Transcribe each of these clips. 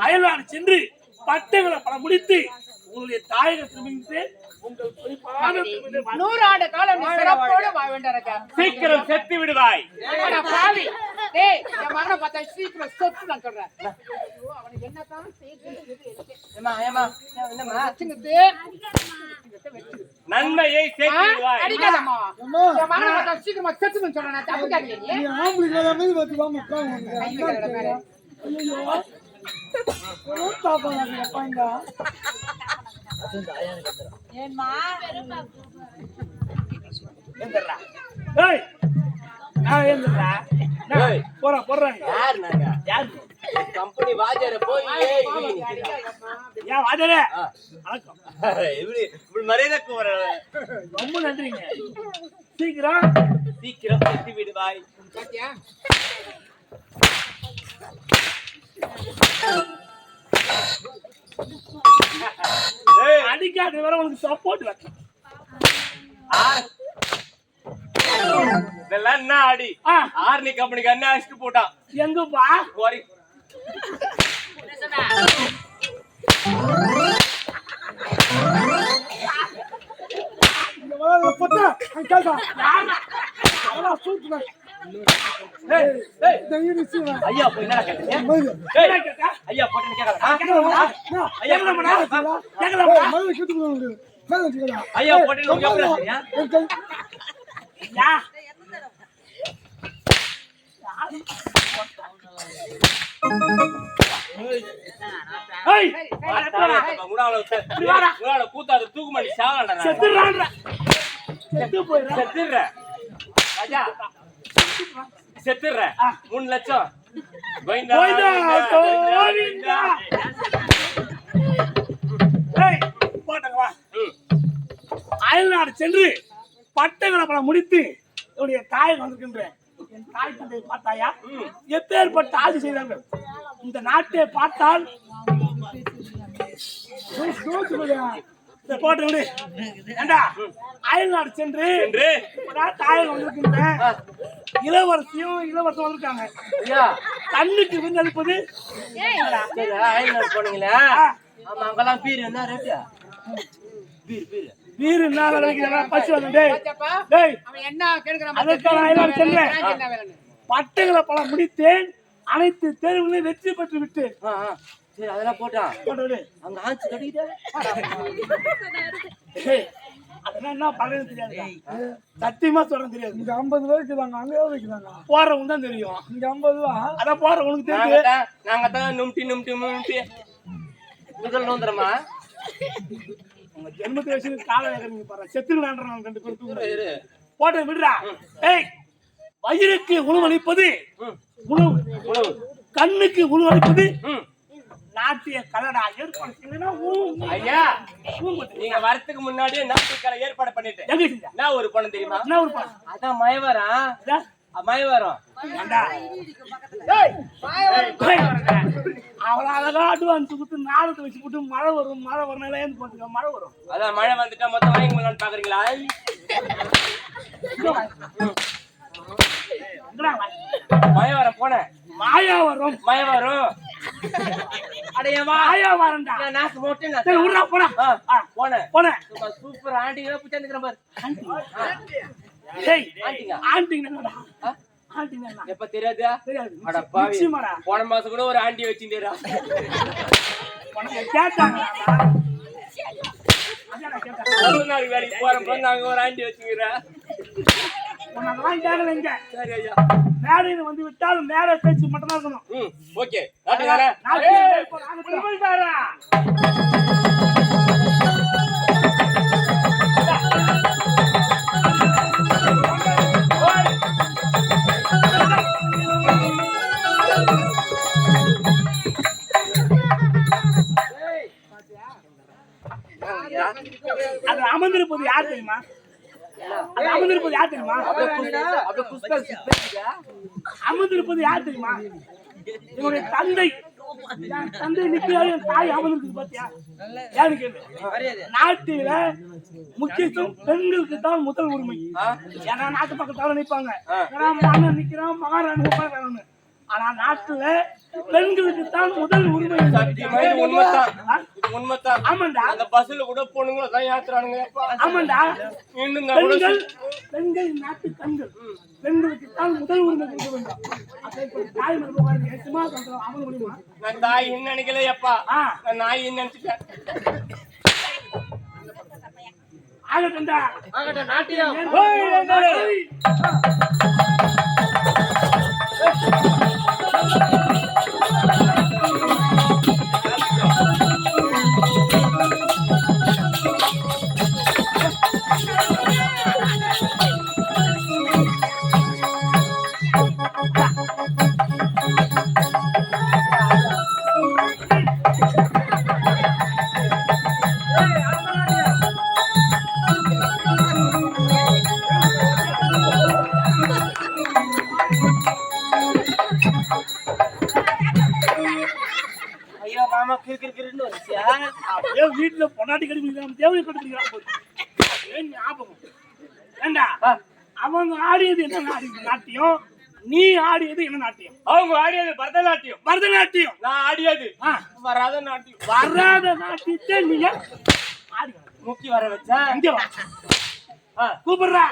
அயல்நாடு சென்று பட்டங்களை பல முடித்து உங்களுடைய தாயகத்தை உங்கள் 100 ஆண்டு காலம் சிறப்போடு வாழ வேண்டும். சீக்கிரம் செத்து விடுவாய். பாவி டேய், என் மகனை பார்த்தா சீக்கிரம் செத்து நான் சொல்றேன். அவனுக்கு என்னதான் நன்மையை சேர்த்து விடுவாய். அடிக்காதம்மா, என் மகனை பார்த்தா சீக்கிரமா செத்துன்னு சொல்றேன். தப்புக்காதீங்க நீ. ஆம்பளைங்கள மீது வந்து வாங்க உட்காருங்க. கம்பெனி வாஜர போய் மரியாதை ரொம்ப நன்றிங்க. சீக்கிரம் சீக்கிரம் செத்து விடுவாய். அடிக்காத வர உனக்கு சப்போர்ட் இதெல்லாம் என்ன அடி? ஆர்னி கம்பெனிக்கு அண்ணா அடிச்சுட்டு போட்டான். எங்கப்பா கோரி ஐயா போய் என்ன கேட்டீங்க? ஐயா போட்டு கேட்கலாம். ஐயா போட்டு கூத்தாது தூக்கு மாட்டி செத்துடுற 3 லட்சம் அயல்நாடு சென்று பட்டங்களை பல முடித்து என்னுடைய தாயகம் வந்திருக்கின்றேன். என் தாய் தந்தை பார்த்தாயா எப்பேற்பட்ட ஆட்சி செய்தார்கள். இந்த நாட்டை பார்த்தால் போட்டு அயல்நாடு சென்று தாயகம் வந்திருக்கின்றேன். இளவரசம் வந்திருக்காங்க. கண்ணுக்கு விருந்தளிப்பது அயல்நாடு போனீங்களா? ஆமா, அங்கெல்லாம் பீர் என்ன ரேட்டு? வீரு பச்சு பட்டைகளை பல முடித்தேன். அனைத்து தேர்வுகளையும் வெற்றி பெற்று விட்டு அதெல்லாம் போட்டான். அங்க ஆச்சு கட்டிக்கிட்ட அதெல்லாம் என்ன பண்றதுன்னு தெரியாது. சத்தியமா சொல்றேன் தெரியாது. இங்க 50 வைக்கிறாங்க, அங்கே வைக்கிறாங்க. போறவங்க தான் தெரியும். இங்க 50 தான். அதான் போறவங்களுக்கு தெரியும். நாங்க தான் நும்டி முதல் நோந்துறமா உங்க ஜென்மத்தை வச்சு கால வேகறீங்க பாரு. செத்துறான் 2 பேர் தூங்குறாரு. போட்டு விடுறா. ஏய், வயிறுக்கு உணவளிப்பது உணவு, கண்ணுக்கு உணவளிப்பது நாட்டிய கலடா. ஏற்பாடு செய்யணும்னா ஐயா, நீங்க வரதுக்கு முன்னாடியே நாட்டுக்கலை ஏற்பாடு பண்ணிட்டேன். எங்க செஞ்சா? என்ன ஒரு பணம் தெரியுமா? என்ன ஒரு பாரு. அதான் மயவரம். மயவரம் அவ்வளவு அழகா அட்வான்ஸ் கொடுத்து நாளத்தை வச்சு போட்டு மழை வரும் ஏந்து போட்டுக்க. மழை வரும். அதான் மழை வந்துட்டா மொத்தம் வாங்கி முடியலான்னு பாக்குறீங்களா? மயவரம் போனேன். மாயாவரம் அடைய மாயாவரம்டா. நாக்கு போட்டு சரி விடுறா போடா. போனேன். சூப்பர் ஆண்டிங்களா பிடிச்சிருக்கிறேன் பாரு. டேய் ஆண்டிங்க ஆண்டிங்க என்னடா? ஆண்டிங்க என்ன? எப்ப தெரியாதா? தெரியாது. அட பாவி, நிச்சயமாடா. போன மாசம் கூட ஒரு ஆண்டி வச்சிருந்தேடா. உனக்கு கேட்டாங்க. ஒரு நாள் வேலைக்கு போறப்ப நாங்க ஒரு ஆண்டி வச்சுக்கிறேன். உனக்கெல்லாம் கேட்கல இங்க. சரி ஐயா. மேடையில வந்து விட்டாலும் மேடை பேச்சு மட்டும் தான் இருக்கணும். ஓகே. நாட்டுக்கார அது அமர்ந்திருப்பது யார் தெரியுமா? அமர்ந்திருப்பது யார் தெரியுமா? அமர்ந்திருப்பது யார் தெரியுமா? என்னுடைய தந்தை. தந்தை நிக்கிறாரு, என் தாய் அமர்ந்திருக்கு பாத்தியா? யாரு கேளு. நாட்டில முக்கியத்துவம் பெண்களுக்கு தான் முதல் உரிமை. ஏன்னா நாட்டு பக்கத்தால நிற்பாங்க. அண்ணன் நிக்கிறான், மகாராணி உட்கார்றாங்க. ஆனா நாட்டுல பெண்களுக்கு தான் முதல் உரிமை. உண்மைதான். ஆமாண்டா. அந்த பஸ்ல கூட பொண்ணுங்கள தான் ஏத்துறானுங்க. ஆமாண்டா. பெண்கள் நாட்டு கண்கள். பெண்களுக்கு தான் முதல் உரிமை கொடுக்க வேண்டும். அதே போல தாய் மரபு சும்மா சொல்றோம். அமல முடியுமா? நான் தாய் நினைக்கலையப்பா, நான் நாய் நினைச்சிட்டேன். ஆகட்டா நாட்டியம். ஐயா மாமா கிறுக்கிறுன்னு வந்துச்சியா? வீட்டுல பொன்னாட்டி கடிக்கிறான், தேவையை கடிக்கிறான். ஞாபகம் ஏண்டா? அவங்க ஆடியது என்ன நாட்டியம், நீ ஆடியது என்ன நாட்டியம்? அவங்க ஆடியது பரதநாட்டியம். பரதநாட்டியம். நான் ஆடியது வராத நாட்டியம். வராத நாட்டியத்தை நீ ஆடி முக்கி வர வச்சா இங்க வா. கூப்பிடுறா.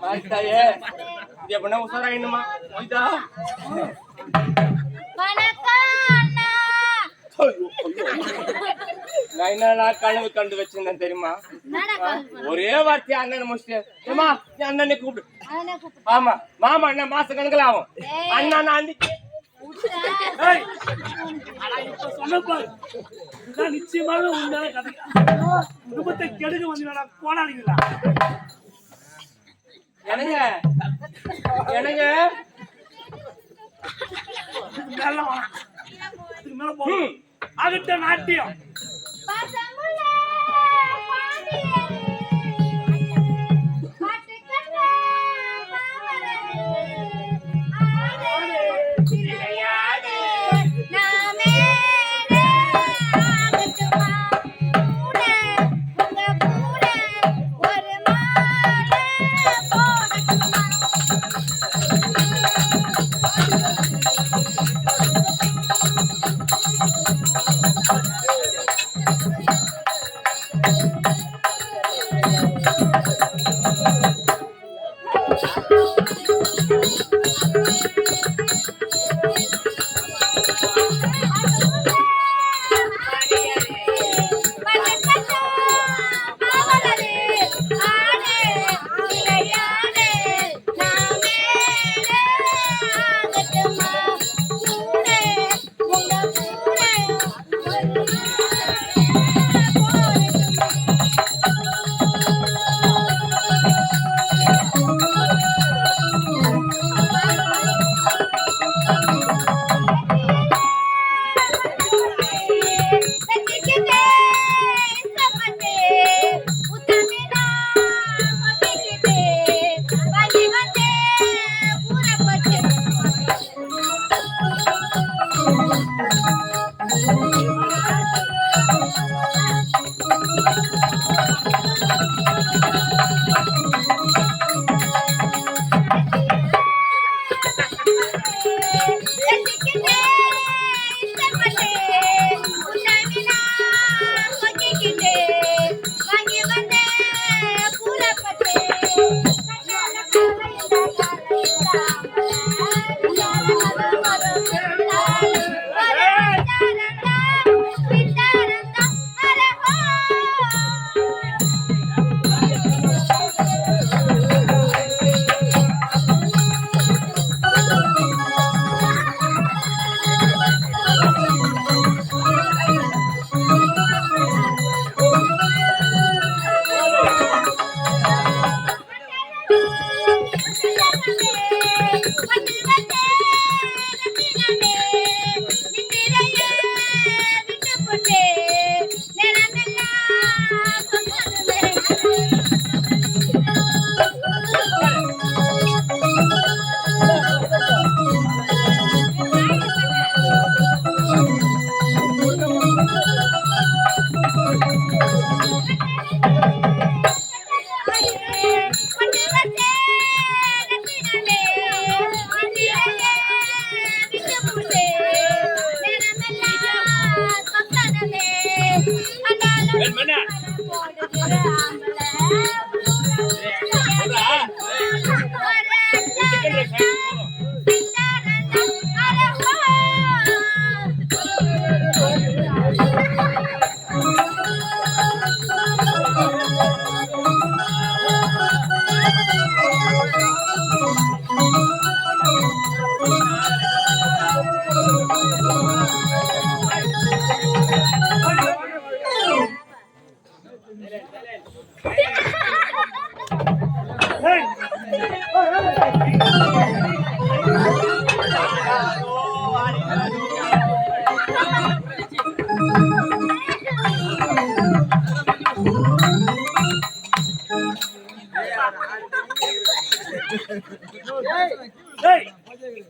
மாறிட்டாயே, இது எப்படின்னா உசாராயினுமா? நான் என்ன கனவு கண்டு வச்சிருந்தேன் தெரியுமா? ஒரே வார்த்தையா அண்ணன் முடிச்சிட்டேன். அண்ணனை கூப்பிடு. ஆமா மாமா அண்ணன் மாச கணக்குல ஆகும். அண்ணா நான் அன்னைக்கு நிச்சயமாக உண்மையான கதை. குடும்பத்தை கெடுக்க வந்து போனாங்களா? என்னங்க மேல போகும். அகட்ட நாட்டியம்.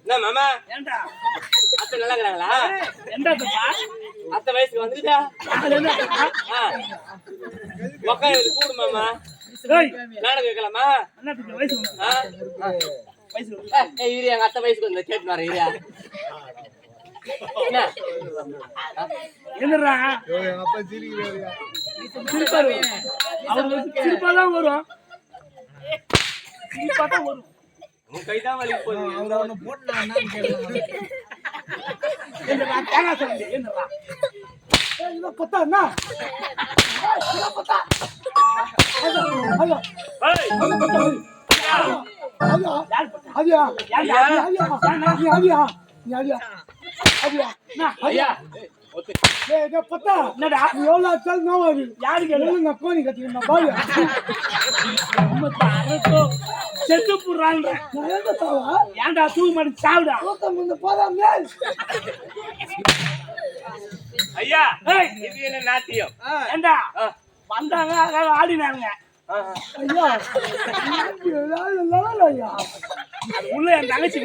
என்ன மாமா ஏண்டா அத்தை நல்லா இருக்கிறாங்களா? எந்த அத்தை வயசுக்கு வந்துட்டா உக்காந்து கூடு மாமா. நாடகம் வைக்கலாமா? வயசு இரு எங்க அத்தை வயசுக்கு வந்து கேட்டு வர இரியா. என்னடா சிரிப்பாதான் வரும். சிரிப்பாதான் வரும். உன் கைதான் வலி போகுது. தேங்காய் சொல்லி என்னடா பத்தா என்ன பத்தா செத்து போடுறாங்க. ஏன்டா தூக்கு மாட்டி சாவுடா. ஐயா இது என்ன நாட்டியம்? ஏண்டா வந்தாங்க ஆடினாங்க. உள்ள என் தங்கச்சி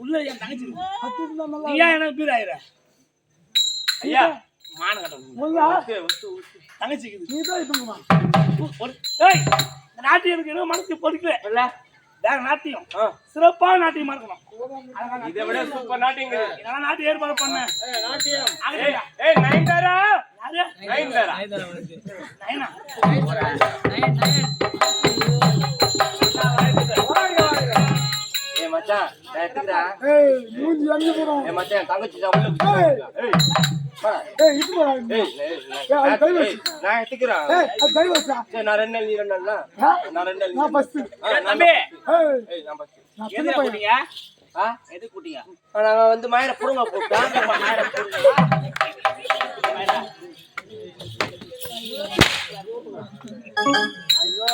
உள்ள என் தங்கச்சி நீ ஏன் எனக்கு பீர் ஆயிர? ஐயா மான தங்கச்சி நாட்டியம் எனக்கு மனசு பொறுக்கல. வேற நாட்டியம் சிறப்பான நாட்டியமா இருக்கணும். இதை விட சூப்பர் நாட்டியம் இதெல்லாம் நாட்டியம் ஏற்பாடு பண்ண நயன்தாரா மச்சான் மச்சான் தங்கச்சி நான் எடுத்துக்கிறேன். நான் 2 நாள் நீ 2 நாள் நான் 2 நாள் எது கூட்டிங்க? நாங்க வந்து மயிர புடுங்க போட்டோம். ஐயோ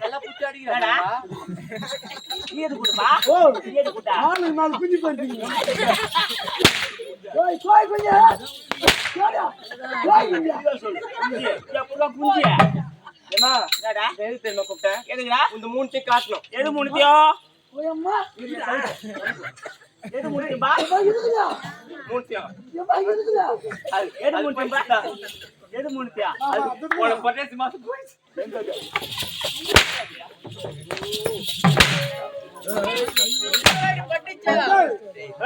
நல்லா புடிச்சு அடிக்கிறடா. நீ எது கூட்டப்பா? நீ எது கூட்டா? நாலு குஞ்சு போயிட்டீங்க. இந்த 3 காட்டணும். எது 3 எது முடியும்பா இருக்குதா மூர்த்தியம் எப்பா இருக்குதா எது முடியும்பா எது முடியா உன பட்டாசு மாசம் போயிடுச்சு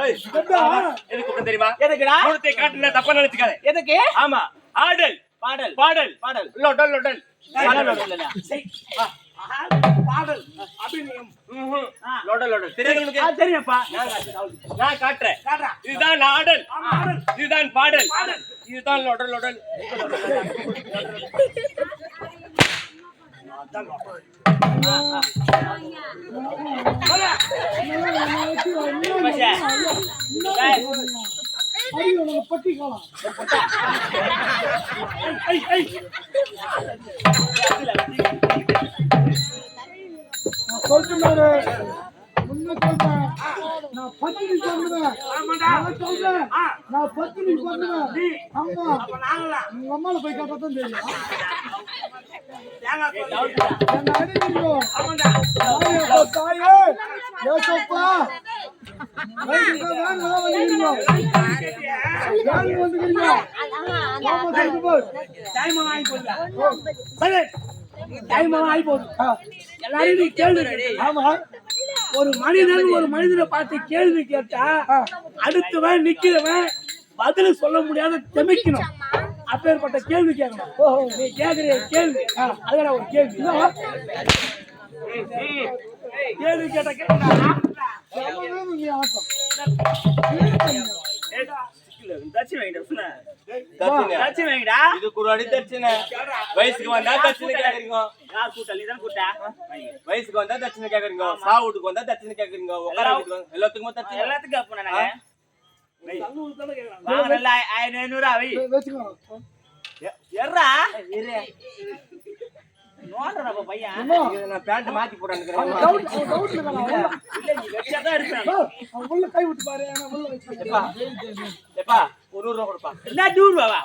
ஏய், எதுக்கு கூப்பிட்டேன் தெரியுமா? எதுக்குடா மூர்த்தியை காட்டுன தப்பா நினைச்சுக்காத. எதுக்கு ஆமா, ஆடல் பாடல் பாடல் பாடல் லொடல் லொடல் பாடல் அபிநயம் லொடல் லொடல் தெரியாது உனக்கு? தெரியும்ப்பா நான் காட்டுறேன். காட்டுறா இதுதான் ஆடல், ஆடல் இதுதான் பாடல், இதுதான் லொடல் லொடல். பச்சை. ஏய், பட்டி காலம் சொல்றேன் முன்ன சொல்றேன் நான் பத்தினி சொல்லுவேன் நான் சொல்றேன் நான் பத்தினி சொல்லுவேன் ஆமா உங்க அம்மால போய் கேட்டாதான் தெரியும் என்ன அடிக்கிறீங்க தாயே ஏசப்பா ஒரு மனிதன் ஒரு மனிதனை பார்த்து கேள்வி கேட்டா அடுத்தவன் நிக்கிறவன் பதில் சொல்ல முடியாத தெமிக்கணும். அப்பேற்பட்ட கேள்வி கேட்கணும். நீ கேக்குற கேள்வி அதெல்லாம் ஒரு கேள்வி கேள்வி கேட்ட கேட்டா இது குருவாடி தட்சிணை. வயசுக்கு வந்தா தட்சிணை கேக்குறீங்க, வயசுக்கு வந்தா தட்சிணை கேக்குறீங்க, சாவுட்டுக்கு வந்தா தட்சிணை கேக்குறீங்க, எல்லாத்துக்குமே தட்சிணை. எல்லாத்துக்கும் நான் பேண்ட் மாத்தி போறேன். கை விட்டு பாரு ஒரு ரூபா கொடுப்பா. என்ன 100 ரூபாவா?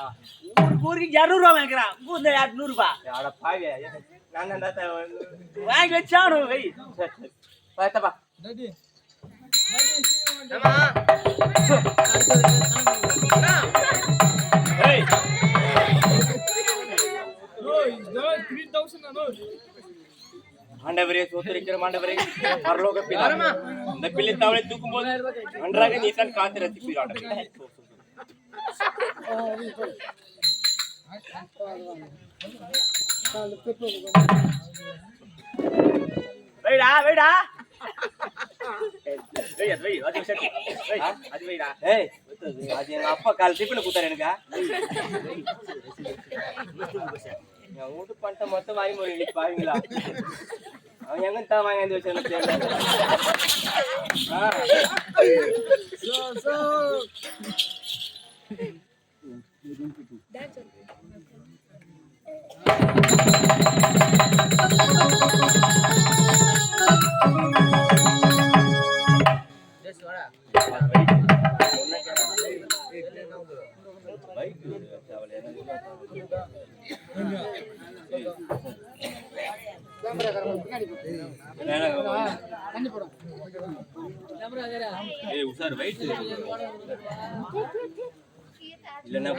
ஊருக்கு 200 ரூபா வாங்குறான். 100 ரூபா நான் வாங்கி வச்சானு வை. பார்த்தப்பா ஆண்டவரே சோதரிக்கிற ஆண்டவரே பரலோக பிதா, இந்த பிள்ளை தவளை தூக்கும் போது நன்றாக நீ தான் காத்து ரசிப்பீர் ஆண்டவரே. வைடா வைடா ஏய், அது எங்க அப்பா கால் டிஃபன் குத்தாரு எனக்கு. என் வீட்டு பண்ணிட்ட மொத்தம் வாங்கி போறீங்க பாருங்களா? அவன் எங்க தான் வாங்கி வச்சு உசார் வயிற்று இல்லன்னா